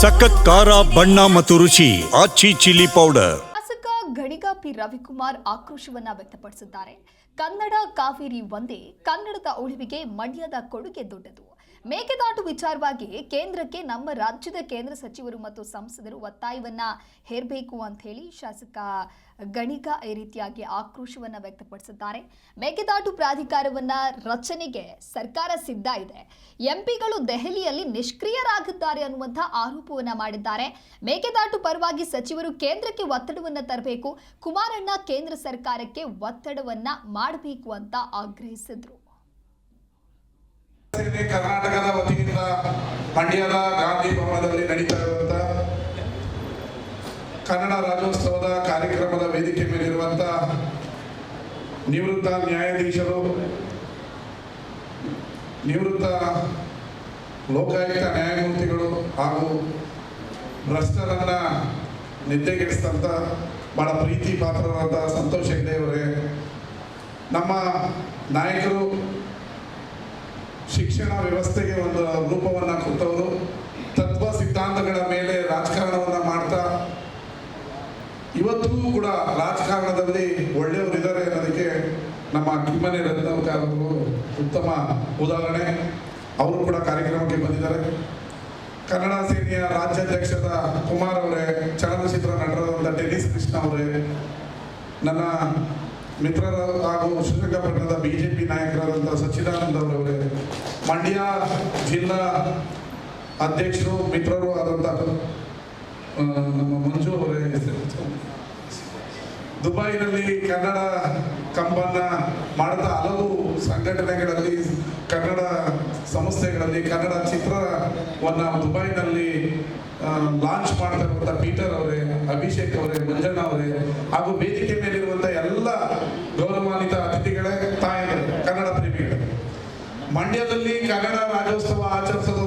ಸಖತ್ ಖಾರ ಬಣ್ಣ ಮತ್ತು ರುಚಿ ಆಚಿ ಚಿಲ್ಲಿ ಪೌಡರ್. ಶಾಸಕ ಗಣಿಗ ಪಿ ರವಿಕುಮಾರ್ ಆಕ್ರೋಶವನ್ನ ವ್ಯಕ್ತಪಡಿಸಿದ್ದಾರೆ. ಕನ್ನಡ ಕಾವೇರಿ ಒಂದೇ, ಕನ್ನಡದ ಉಳಿವಿಗೆ ಮಂಡ್ಯದ ಕೊಡುಗೆ ದೊಡ್ಡದು. ಮೇಕೆದಾಟು ವಿಚಾರವಾಗಿ ಕೇಂದ್ರಕ್ಕೆ ನಮ್ಮ ರಾಜ್ಯದ ಕೇಂದ್ರ ಸಚಿವರು ಮತ್ತು ಸಂಸದರು ಒತ್ತಾಯವನ್ನ ಹೇರಬೇಕು ಅಂತ ಹೇಳಿ ಶಾಸಕ ಗಣಿಗ ಈ ರೀತಿಯಾಗಿ ಆಕ್ರೋಶವನ್ನ ವ್ಯಕ್ತಪಡಿಸಿದ್ದಾರೆ. ಮೇಕೆದಾಟು ಪ್ರಾಧಿಕಾರವನ್ನ ರಚನೆಗೆ ಸರ್ಕಾರ ಸಿದ್ಧ ಇದೆ, ಎಂಪಿಗಳು ದೆಹಲಿಯಲ್ಲಿ ನಿಷ್ಕ್ರಿಯರಾಗಿದ್ದಾರೆ ಅನ್ನುವಂಥ ಆರೋಪವನ್ನ ಮಾಡಿದ್ದಾರೆ. ಮೇಕೆದಾಟು ಪರವಾಗಿ ಸಚಿವರು ಕೇಂದ್ರಕ್ಕೆ ಒತ್ತಡವನ್ನ ತರಬೇಕು, ಕುಮಾರಣ್ಣ ಕೇಂದ್ರ ಸರ್ಕಾರಕ್ಕೆ ಒತ್ತಡವನ್ನ ಮಾಡಬೇಕು ಅಂತ ಆಗ್ರಹಿಸಿದ್ರು. ಕರ್ನಾಟಕದ ವತಿಯಿಂದ ಮಂಡ್ಯದ ಗಾಂಧಿ ಭವನದಲ್ಲಿ ನಡೀತಾ ಇರುವಂತಹ ಕನ್ನಡ ರಾಜ್ಯೋತ್ಸವದ ಕಾರ್ಯಕ್ರಮದ ವೇದಿಕೆ ಮೇಲಿರುವಂತಹ ನಿವೃತ್ತ ನ್ಯಾಯಾಧೀಶರು, ನಿವೃತ್ತ ಲೋಕಾಯುಕ್ತ ನ್ಯಾಯಮೂರ್ತಿಗಳು ಹಾಗೂ ಭ್ರಷ್ಟರನ್ನ ನಿದ್ದೆಗೆಡಿಸಿದಂಥ ಬಹಳ ಪ್ರೀತಿ ಪಾತ್ರರಾದ ಸಂತೋಷ್ ಹೆಗ್ಡೆ ಅವರೇ, ನಮ್ಮ ನಾಯಕರು ಶಿಕ್ಷಣ ವ್ಯವಸ್ಥೆಗೆ ಒಂದು ರೂಪವನ್ನು ಕೊಟ್ಟವರು, ತತ್ವ ಸಿದ್ಧಾಂತಗಳ ಮೇಲೆ ರಾಜಕಾರಣವನ್ನು ಮಾಡ್ತಾ ಇವತ್ತಿಗೂ ಕೂಡ ರಾಜಕಾರಣದಲ್ಲಿ ಒಳ್ಳೆಯವರಿದ್ದಾರೆ ಅನ್ನೋದಕ್ಕೆ ನಮ್ಮ ಕಿಮ್ಮನೆ ರತ್ನಾಕರ್ ಉತ್ತಮ ಉದಾಹರಣೆ. ಅವರು ಕೂಡ ಕಾರ್ಯಕ್ರಮಕ್ಕೆ ಬಂದಿದ್ದಾರೆ. ಕನ್ನಡ ಸೇನೆಯ ರಾಜ್ಯಾಧ್ಯಕ್ಷರ ಕುಮಾರ್ ಅವರೇ, ಚಲನಚಿತ್ರ ನಟರಾದಂಥ ಟೆನಿಸ್ ಕೃಷ್ಣ ಅವರೇ, ನನ್ನ ಮಿತ್ರರ ಹಾಗೂ ಶ್ರೀರಂಗಪಟ್ಟಣದ ಬಿಜೆಪಿ ನಾಯಕರಾದಂಥ ಸಚ್ಚಿದಾನಂದ ಅವರವರೇ, ಮಂಡ್ಯ ಜಿಲ್ಲಾ ಅಧ್ಯಕ್ಷರು ಮಿತ್ರರು ಆದಂಥ ನಮ್ಮ ಮಂಜು ಅವರೇ, ದುಬೈನಲ್ಲಿ ಕನ್ನಡ ಕಂಪನ್ನ ಮಾಡಿದ ಹಲವು ಸಂಘಟನೆಗಳಲ್ಲಿ, ಕನ್ನಡ ಸಂಸ್ಥೆಗಳಲ್ಲಿ ಕನ್ನಡ ಚಿತ್ರವನ್ನು ದುಬೈನಲ್ಲಿ ಲಾಂಚ್ ಮಾಡ್ತಾ ಇರುವಂಥ ಪೀಟರ್ ಅವರೇ, ಅಭಿಷೇಕ್ ಅವರೇ, ಮಂಜಣ್ಣ ಅವರೇ ಹಾಗೂ ವೇದಿಕೆ ಮೇಲಿರುವಂಥ ಎಲ್ಲ ಗೌರವಾನ್ವಿತ ಅತಿಥಿಗಳೇ, ತಾಯಿಗಳೇ, ಕನ್ನಡ ಪ್ರೇಮಿಗಳೇ, ಮಂಡ್ಯದಲ್ಲಿ ಕನ್ನಡ ರಾಜ್ಯೋತ್ಸವ ಆಚರಿಸೋದು